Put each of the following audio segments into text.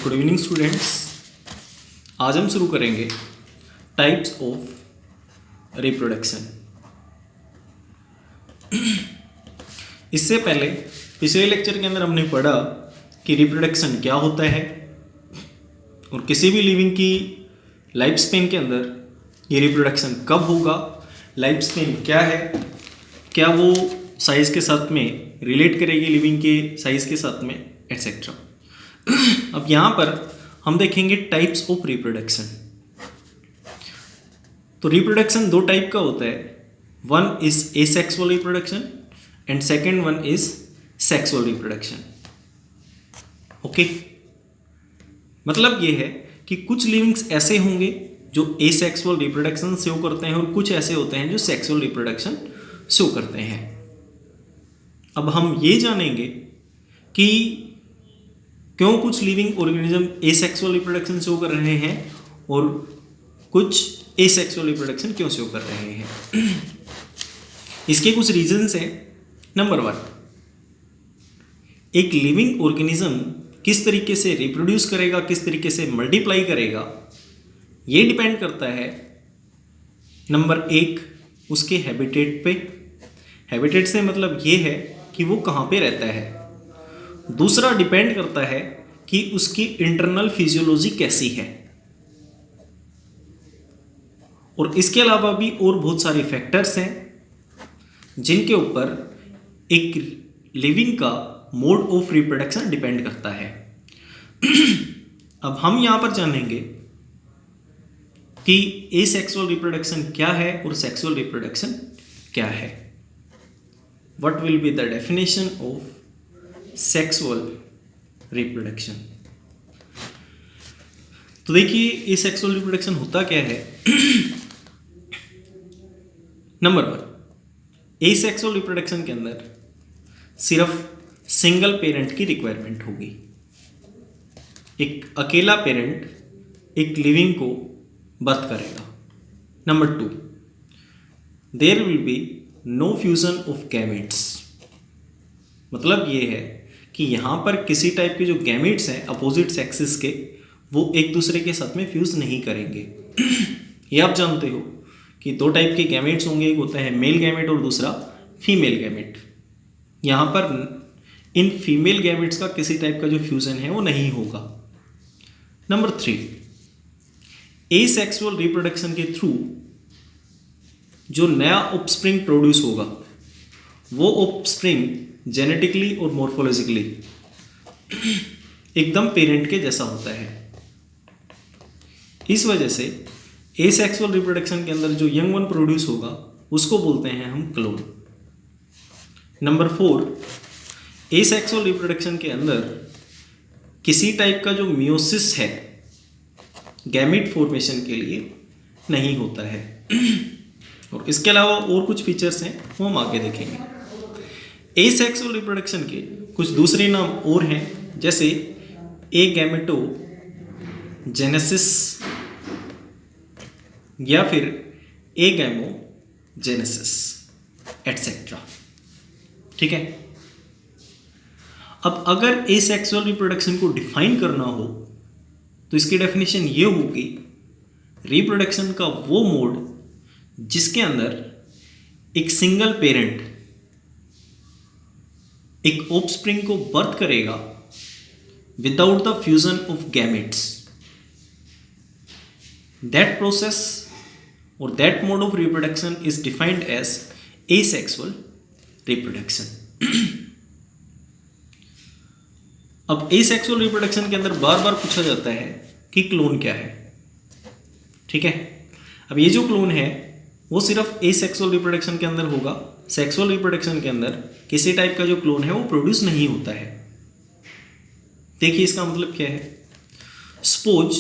Good evening students. आज हम शुरू करेंगे टाइप्स ऑफ रिप्रोडक्शन। इससे पहले पिछले लेक्चर के अंदर हमने पढ़ा कि रिप्रोडक्शन क्या होता है और किसी भी लिविंग की लाइफ स्पेन के अंदर ये रिप्रोडक्शन कब होगा, लाइफ स्पेन क्या है, क्या वो साइज़ के साथ में रिलेट करेगी लिविंग के साइज़ के साथ में, एटसेट्रा। अब यहाँ पर हम देखेंगे टाइप्स ऑफ रिप्रोडक्शन। तो रिप्रोडक्शन दो टाइप का होता है, one is asexual reproduction and second one is sexual reproduction. Okay, मतलब ये है कि कुछ लिविंग्स ऐसे होंगे जो एसेक्सुअल रिप्रोडक्शन शो करते हैं और कुछ ऐसे होते हैं जो सेक्सुअल रिप्रोडक्शन शो करते हैं। अब हम ये जानेंगे कि क्यों कुछ living organism asexual reproduction show कर रहे हैं और कुछ एसेक्सुअल रिप्रोडक्शन क्यों शो कर रहे हैं। इसके कुछ रीजंस हैं। नंबर वन, एक लिविंग ऑर्गेनिज्म किस तरीके से रिप्रोड्यूस करेगा, किस तरीके से मल्टीप्लाई करेगा, ये डिपेंड करता है नंबर एक उसके हैबिटेट पे। हैबिटेट से मतलब ये है कि वो कहाँ पे रहता है। दूसरा डिपेंड करता है कि उसकी इंटरनल फिजियोलॉजी कैसी है, और इसके अलावा भी और बहुत सारे फैक्टर्स हैं जिनके ऊपर एक लिविंग का मोड ऑफ रिप्रोडक्शन डिपेंड करता है। अब हम यहां पर जानेंगे कि एसेक्सुअल रिप्रोडक्शन क्या है और सेक्सुअल रिप्रोडक्शन क्या है। What will be the definition of sexual reproduction. तो देखिए एसेक्सुअल रिप्रोडक्शन होता क्या है। नंबर वन, एसेक्सुअल रिप्रोडक्शन के अंदर सिर्फ सिंगल पेरेंट की रिक्वायरमेंट होगी। एक अकेला पेरेंट एक लिविंग को बर्थ करेगा। Number two, there will be no fusion of gametes. मतलब ये है कि यहाँ पर किसी टाइप के जो गैमेट्स हैं अपोजिट सेक्सेस के, वो एक दूसरे के साथ में फ्यूज नहीं करेंगे। ये आप जानते हो कि दो टाइप के गैमेट्स होंगे, एक होता है मेल गैमेट और दूसरा फीमेल गैमेट। यहाँ पर इन फीमेल गैमेट्स का किसी टाइप का जो फ्यूजन है वो नहीं होगा। नंबर थ्री, एसेक्सुअल रिप्रोडक्शन के थ्रू जो नया ऑफस्प्रिंग प्रोड्यूस होगा वो ऑफस्प्रिंग जेनेटिकली और मॉर्फोलॉजिकली एकदम पेरेंट के जैसा होता है। इस वजह से एसेक्सुअल रिप्रोडक्शन के अंदर जो यंग वन प्रोड्यूस होगा उसको बोलते हैं हम clone. Number four, asexual reproduction के अंदर किसी टाइप का जो मियोसिस है गैमीट फॉर्मेशन के लिए नहीं होता है। और इसके अलावा और कुछ फीचर्स हैं वो हम आगे देखेंगे। एसेक्सुअल रिप्रोडक्शन के कुछ दूसरे नाम और हैं, जैसे एगैमेटो जेनेसिस या फिर एगैमोजेनेसिस एटसेट्रा। ठीक है। अब अगर एसेक्सुअल रिप्रोडक्शन को डिफाइन करना हो तो इसकी डेफिनेशन ये होगी, रिप्रोडक्शन का वो मोड जिसके अंदर एक सिंगल पेरेंट एक ऑफस्प्रिंग को बर्थ करेगा without the fusion of gametes. That process और that mode of reproduction is defined as asexual reproduction. अब एसेक्सुअल रिप्रोडक्शन के अंदर बार बार पूछा जाता है कि क्लोन क्या है। ठीक है। अब ये जो क्लोन है वो सिर्फ एसेक्सुअल रिप्रोडक्शन के अंदर होगा, सेक्सुअल रिप्रोडक्शन के अंदर किसी टाइप का जो क्लोन है वो प्रोड्यूस नहीं होता है। देखिए इसका मतलब क्या है। सपोज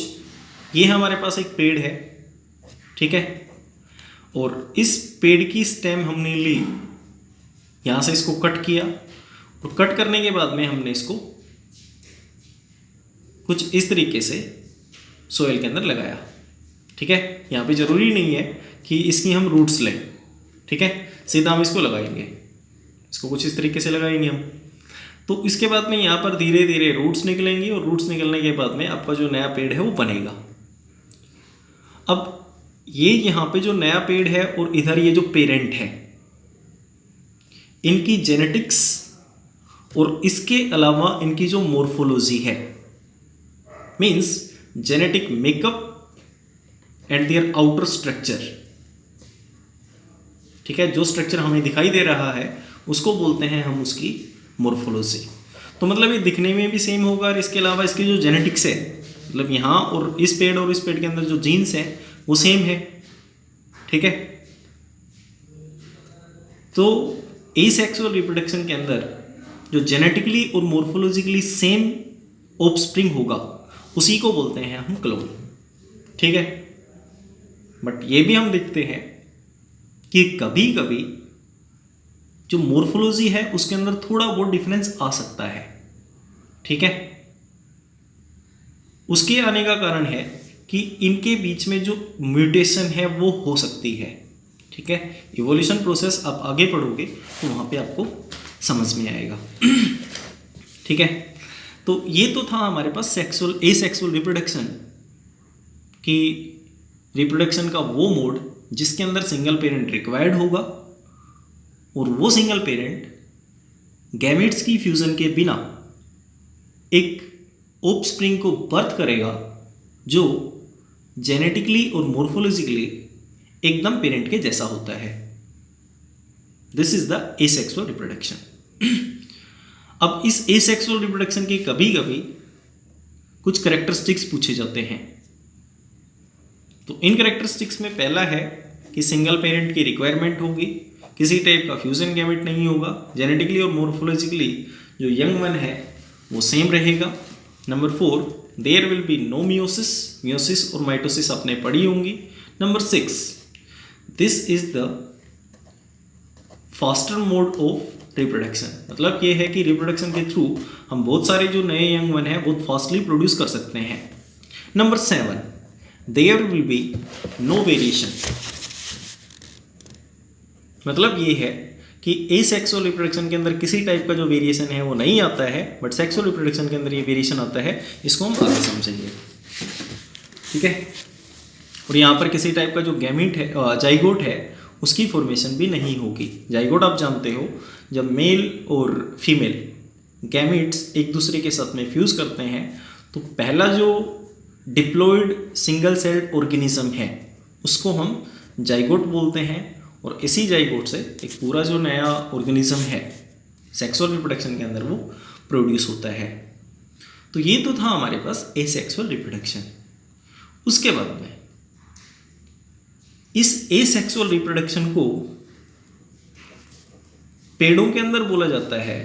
ये हमारे पास एक पेड़ है, ठीक है, और इस पेड़ की स्टेम हमने ली, यहाँ से इसको कट किया और कट करने के बाद में हमने इसको कुछ इस तरीके से सोइल के अंदर लगाया। ठीक है। यहाँ पे ज़रूरी नहीं है कि इसकी हम रूट्स लें, ठीक है, सीधा हम इसको लगाएंगे, इसको कुछ इस तरीके से लगाएंगे हम। तो इसके बाद में यहाँ पर धीरे धीरे रूट्स निकलेंगी और रूट्स निकलने के बाद में आपका जो नया पेड़ है वो बनेगा। अब ये यहाँ पे जो नया पेड़ है और इधर ये जो पेरेंट है, इनकी जेनेटिक्स और इसके अलावा इनकी जो मोर्फोलॉजी है, means genetic makeup and their outer structure, ठीक है, जो स्ट्रक्चर हमें दिखाई दे रहा है उसको बोलते हैं हम उसकी मोर्फोलॉजी। तो मतलब ये दिखने में भी सेम होगा और इसके अलावा इसकी जो जेनेटिक्स है, मतलब यहाँ और इस पेड़ के अंदर जो जीन्स है वो सेम है, ठीक है। तो एसेक्सुअल रिप्रोडक्शन के अंदर जो जेनेटिकली और मोर्फोलॉजिकली सेम ऑफस्प्रिंग होगा उसी को बोलते हैं हम क्लोन, ठीक है। बट ये भी हम देखते हैं कि कभी कभी जो मोर्फोलॉजी है उसके अंदर थोड़ा बहुत डिफरेंस आ सकता है, ठीक है। उसके आने का कारण है कि इनके बीच में जो म्यूटेशन है वो हो सकती है, ठीक है। इवोल्यूशन प्रोसेस आप आगे पढ़ोगे तो वहाँ पे आपको समझ में आएगा, ठीक है। तो ये तो था हमारे पास एसेक्सुअल रिप्रोडक्शन की रिप्रोडक्शन का वो मोड जिसके अंदर सिंगल पेरेंट रिक्वायर्ड होगा और वो सिंगल पेरेंट गैमेट्स की फ्यूजन के बिना एक ऑफस्प्रिंग को बर्थ करेगा जो जेनेटिकली और मोर्फोलॉजिकली एकदम पेरेंट के जैसा होता है। This is the asexual reproduction. अब इस एसेक्सुअल रिप्रोडक्शन के कभी कभी कुछ कैरेक्टरिस्टिक्स पूछे जाते हैं। तो इन कैरेक्टरिस्टिक्स में पहला है कि सिंगल पेरेंट की रिक्वायरमेंट होगी, किसी टाइप का फ्यूजन गैमेट नहीं होगा, जेनेटिकली और मोर्फोलॉजिकली जो यंग वन है वो सेम रहेगा। Number 4, there will be no meiosis और माइटोसिस आपने पढ़ी होंगी। Number 6, this is the faster mode of reproduction, मतलब ये है कि रिप्रोडक्शन के थ्रू हम बहुत सारे जो नए यंग वन है बहुत फास्टली प्रोड्यूस कर सकते हैं। Number 7, there will be no variation, मतलब ये है कि एसेक्सुअल रिप्रोडक्शन के अंदर किसी टाइप का जो वेरिएशन है वो नहीं आता है, बट सेक्सुअल रिप्रोडक्शन के अंदर ये वेरिएशन आता है। इसको हम आगे समझेंगे, ठीक है। और यहाँ पर किसी टाइप का जो गैमीट है, जाइगोट है, उसकी फॉर्मेशन भी नहीं होगी। जाइगोट आप जानते हो, जब मेल और फीमेल गैमीट्स एक दूसरे के साथ में फ्यूज करते हैं तो पहला जो डिप्लॉयड सिंगल सेल्ड ऑर्गेनिज्म है उसको हम जाइगोट बोलते हैं, और इसी जाइगोट से एक पूरा जो नया ऑर्गेनिज्म है सेक्सुअल रिप्रोडक्शन के अंदर वो प्रोड्यूस होता है। तो ये तो था हमारे पास एसेक्सुअल रिप्रोडक्शन। उसके बाद में इस एसेक्सुअल रिप्रोडक्शन को पेड़ों के अंदर बोला जाता है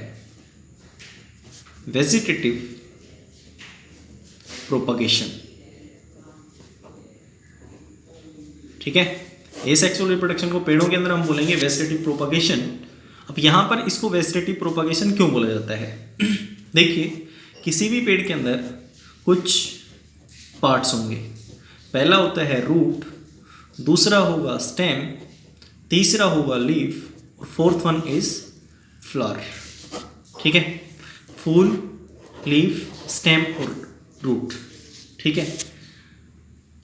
वेजिटेटिव प्रोपगेशन, ठीक है। एसेक्सुअल रिप्रोडक्शन को पेड़ों के अंदर हम बोलेंगे वेजिटेटिव प्रोपगेशन। अब यहाँ पर इसको वेजिटेटिव प्रोपगेशन क्यों बोला जाता है? देखिए, किसी भी पेड़ के अंदर कुछ पार्ट्स होंगे। पहला होता है रूट, दूसरा होगा स्टेम, तीसरा होगा लीफ और फोर्थ वन इज फ्लावर, ठीक है। फूल, लीफ, स्टेम और रूट, ठीक है।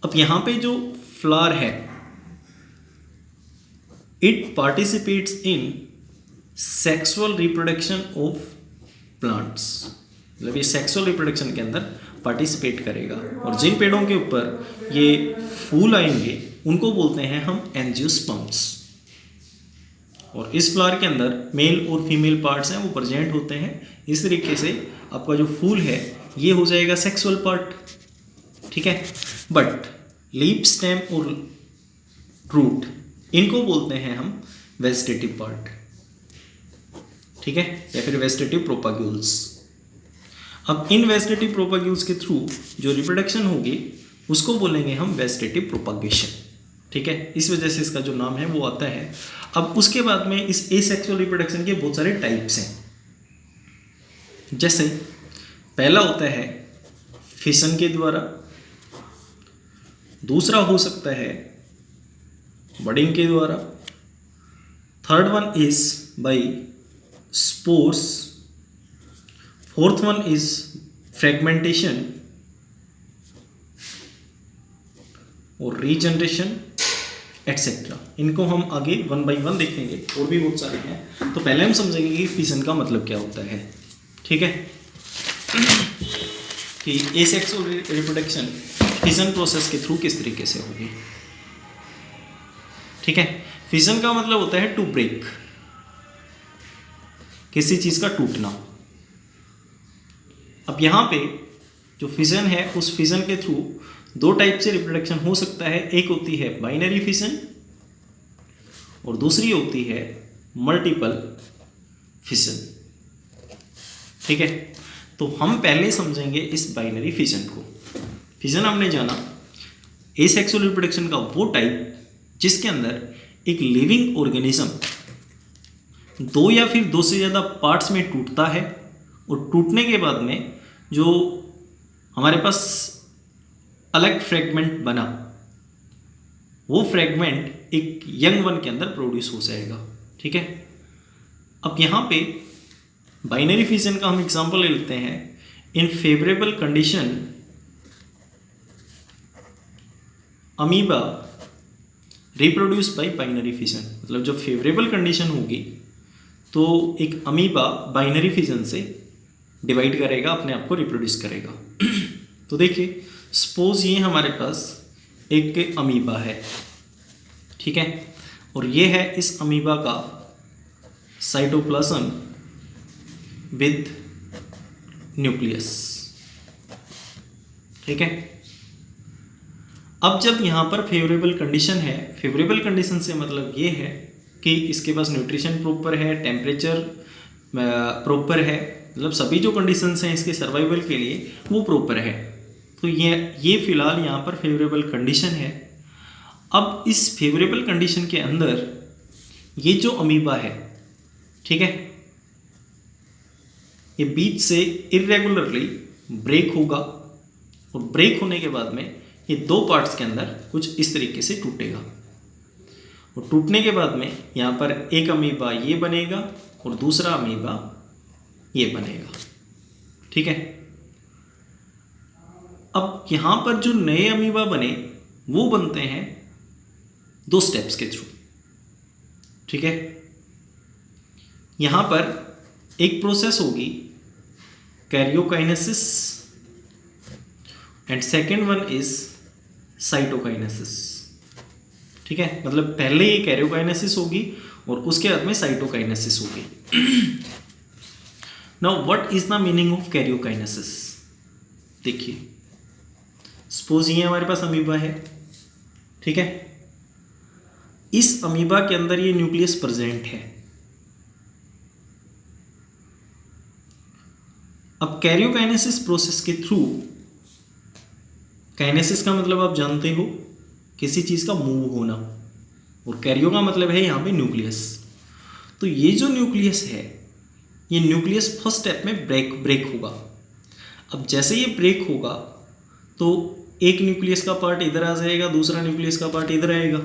अब यहाँ पे जो फ्लावर है it participates in sexual reproduction of plants, मतलब ये सेक्सुअल रिप्रोडक्शन के अंदर पार्टिसिपेट करेगा। और जिन पेड़ों के ऊपर ये फूल आएंगे उनको बोलते हैं हम एंजियोस्पर्म्स। और इस फ्लावर के अंदर मेल और फीमेल पार्ट्स हैं वो प्रेजेंट होते हैं। इस तरीके से आपका जो फूल है ये हो जाएगा सेक्सुअल पार्ट, ठीक है। बट लीफ, स्टेम और रूट इनको बोलते हैं हम वेजिटेटिव पार्ट, ठीक है, या फिर वेजिटेटिव प्रोपाग्यूल्स। अब इन वेजिटेटिव प्रोपाग्यूल्स के थ्रू जो रिप्रोडक्शन होगी उसको बोलेंगे हम वेजिटेटिव प्रोपागेशन, ठीक है। इस वजह से इसका जो नाम है वो आता है। अब उसके बाद में इस एसेक्सुअल रिप्रोडक्शन के बहुत सारे टाइप्स हैं। जैसे पहला होता है फिशन के द्वारा, दूसरा हो सकता है बडिंग के द्वारा, third one is by spores, fourth one is fragmentation और रीजनरेशन एटसेट्रा। इनको हम आगे 1 बाय 1 देखेंगे, और भी बहुत सारे हैं। तो पहले हम समझेंगे कि फिजन का मतलब क्या होता है, ठीक है, कि एसेक्सुअल रिप्रोडक्शन फिजन प्रोसेस के थ्रू किस तरीके से होगी, ठीक है। फिजन का मतलब होता है टू ब्रेक, किसी चीज का टूटना। अब यहां पे जो फिजन है, उस फिजन के थ्रू 2 टाइप से रिप्रोडक्शन हो सकता है। एक होती है बाइनरी फिजन और दूसरी होती है मल्टीपल फिजन, ठीक है। तो हम पहले समझेंगे इस बाइनरी फिजन को। फिजन हमने जाना एसेक्सुअल रिप्रोडक्शन का वो टाइप जिसके अंदर एक लिविंग ऑर्गेनिज्म 2 या फिर 2 से ज़्यादा पार्ट्स में टूटता है, और टूटने के बाद में जो हमारे पास अलग फ्रेगमेंट बना, वो फ्रेगमेंट एक यंग वन के अंदर प्रोड्यूस हो जाएगा, ठीक है। अब यहाँ पे बाइनरी फिजन का हम एग्जांपल ले लेते हैं। इन favourable condition amoeba reproduce by binary fission, मतलब जब फेवरेबल कंडीशन होगी तो एक अमीबा बाइनरी फिजन से डिवाइड करेगा, अपने आप को रिप्रोड्यूस करेगा। तो देखिए, सपोज ये हमारे पास एक अमीबा है, ठीक है, और ये है इस अमीबा का साइटोप्लाज्म विद न्यूक्लियस, ठीक है। अब जब यहाँ पर फेवरेबल कंडीशन है, फेवरेबल कंडीशन से मतलब ये है कि इसके पास न्यूट्रिशन प्रॉपर है, टेम्परेचर प्रॉपर है, मतलब सभी जो कंडीशंस हैं इसके सर्वाइवल के लिए वो प्रॉपर है। तो ये फिलहाल यहाँ पर फेवरेबल कंडीशन है। अब इस फेवरेबल कंडीशन के अंदर ये जो अमीबा है, ठीक है, ये बीच से इरेगुलरली ब्रेक होगा, और ब्रेक होने के बाद में ये 2 पार्ट्स के अंदर कुछ इस तरीके से टूटेगा, और टूटने के बाद में यहाँ पर एक अमीबा ये बनेगा और दूसरा अमीबा ये बनेगा, ठीक है। अब यहाँ पर जो नए अमीबा बने वो बनते हैं 2 स्टेप्स के थ्रू, ठीक है। यहाँ पर एक प्रोसेस होगी karyokinesis and second one is cytokinesis, ठीक है। मतलब पहले ये कैरियोकाइनेसिस होगी और उसके बाद में साइटोकाइनेसिस होगी। Now what is the meaning of karyokinesis? देखिए, सपोज ये हमारे पास अमीबा है, ठीक है। इस अमीबा के अंदर ये न्यूक्लियस प्रेजेंट है। अब कैरियोकाइनेसिस प्रोसेस के थ्रू, काइनेसिस का मतलब आप जानते हो किसी चीज का मूव होना, और कैरियो का मतलब है यहाँ पे न्यूक्लियस। तो ये जो न्यूक्लियस है, ये न्यूक्लियस फर्स्ट स्टेप में ब्रेक होगा। अब जैसे ये ब्रेक होगा तो एक न्यूक्लियस का पार्ट इधर आ जाएगा, दूसरा न्यूक्लियस का पार्ट इधर आएगा,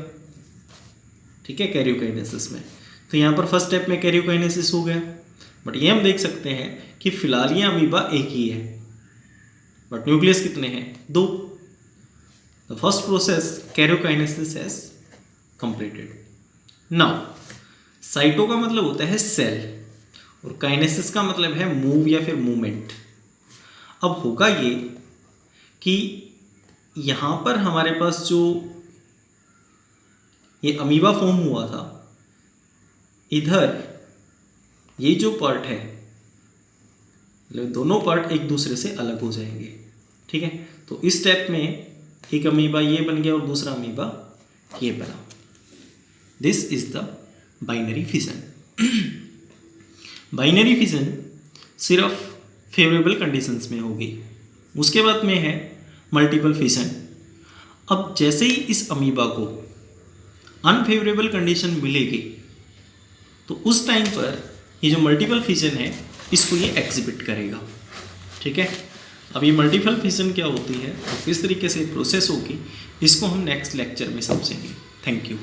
ठीक है, कैरियोकाइनेसिस में। तो यहाँ पर फर्स्ट स्टेप में कैरियोकाइनेसिस हो गया। बट ये हम देख सकते हैं कि फिलहाल ये अमीबा एक ही है, बट न्यूक्लियस कितने हैं? 2। The first process karyokinesis has completed. Now cyto का मतलब होता है सेल, और काइनेसिस का मतलब है मूव या फिर मूवमेंट। अब होगा ये कि यहाँ पर हमारे पास जो ये अमीबा फॉर्म हुआ था, इधर ये जो पार्ट है, मतलब दोनों पार्ट एक दूसरे से अलग हो जाएंगे, ठीक है। तो इस स्टेप में एक अमीबा ये बन गया और दूसरा अमीबा ये बना। This is the binary fission. Binary fission सिर्फ फेवरेबल कंडीशंस में होगी। उसके बाद में है मल्टीपल फिजन। अब जैसे ही इस अमीबा को अनफेवरेबल कंडीशन मिलेगी तो उस टाइम पर ये जो मल्टीपल फिजन है इसको ये एग्जिबिट करेगा, ठीक है। अब ये मल्टीपल फिजन क्या होती है और किस तरीके से प्रोसेस होगी, इसको हम नेक्स्ट लेक्चर में समझेंगे। Thank you.